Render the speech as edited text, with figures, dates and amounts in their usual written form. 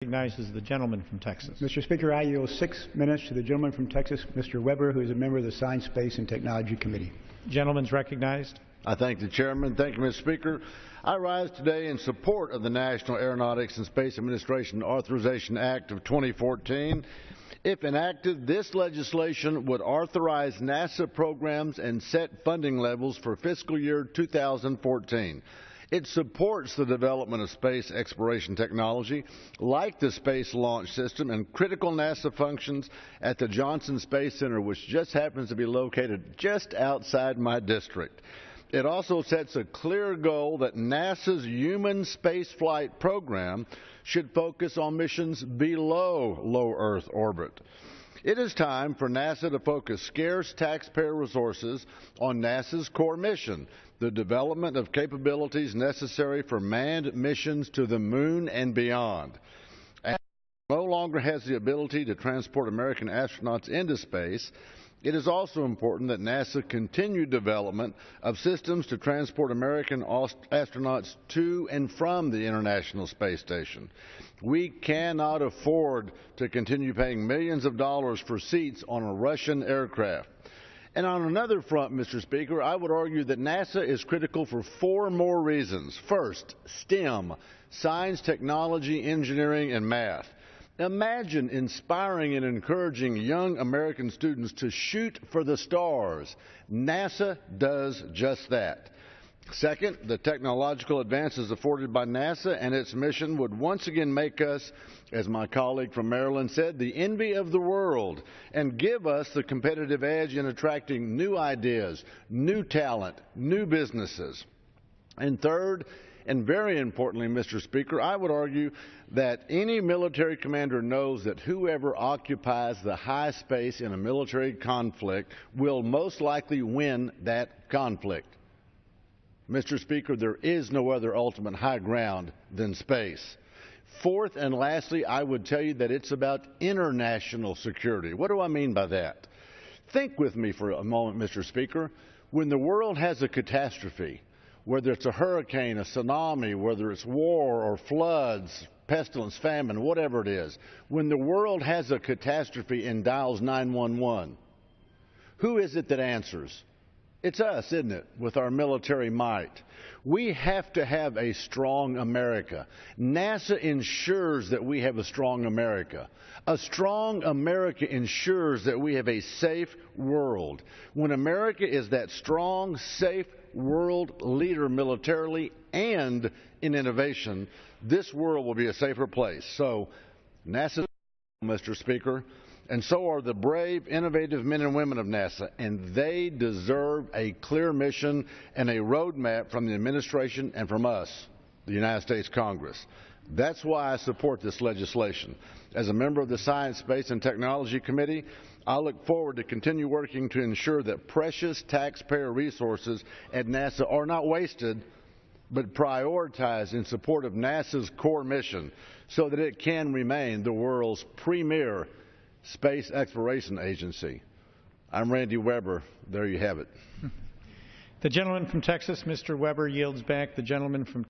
Recognizes the gentleman from Texas. Mr. Speaker, I yield 6 minutes to the gentleman from Texas, Mr. Weber, who is a member of the Science, Space, and Technology Committee. Gentleman's recognized. I thank the chairman. Thank you, Mr. Speaker. I rise today in support of the National Aeronautics and Space Administration Authorization Act of 2014. If enacted, this legislation would authorize NASA programs and set funding levels for fiscal year 2014. It supports the development of space exploration technology, like the Space Launch System and critical NASA functions at the Johnson Space Center, which just happens to be located just outside my district. It also sets a clear goal that NASA's human spaceflight program should focus on missions below low Earth orbit. It is time for NASA to focus scarce taxpayer resources on NASA's core mission, the development of capabilities necessary for manned missions to the moon and beyond. And no longer has the ability to transport American astronauts into space. It is also important that NASA continue development of systems to transport American astronauts to and from the International Space Station. We cannot afford to continue paying millions of dollars for seats on a Russian aircraft. And on another front, Mr. Speaker, I would argue that NASA is critical for 4 more reasons. First, STEM, science, technology, engineering, and math. Imagine inspiring and encouraging young American students to shoot for the stars. NASA does just that. Second, the technological advances afforded by NASA and its mission would once again make us, as my colleague from Maryland said, the envy of the world, and give us the competitive edge in attracting new ideas, new talent, new businesses. And third, and very importantly, Mr. Speaker, I would argue that any military commander knows that whoever occupies the high space in a military conflict will most likely win that conflict. Mr. Speaker, there is no other ultimate high ground than space. Fourth and lastly, I would tell you that it's about international security. What do I mean by that? Think with me for a moment, Mr. Speaker. When the world has a catastrophe, whether it's a hurricane, a tsunami, whether it's war or floods, pestilence, famine, whatever it is, when the world has a catastrophe and dials 911, who is it that answers? It's us, isn't it, with our military might. We have to have a strong America. NASA ensures that we have a strong America. A strong America ensures that we have a safe world. When America is that strong, safe world leader militarily and in innovation, this world will be a safer place. So, NASA, Mr. Speaker, and so are the brave, innovative men and women of NASA, and they deserve a clear mission and a roadmap from the administration and from us, the United States Congress. That's why I support this legislation. As a member of the Science, Space, and Technology Committee, I look forward to continue working to ensure that precious taxpayer resources at NASA are not wasted, but prioritized in support of NASA's core mission so that it can remain the world's premier space exploration agency. I'm Randy Weber. There you have it. The gentleman from Texas, Mr. Weber, yields back. The gentleman from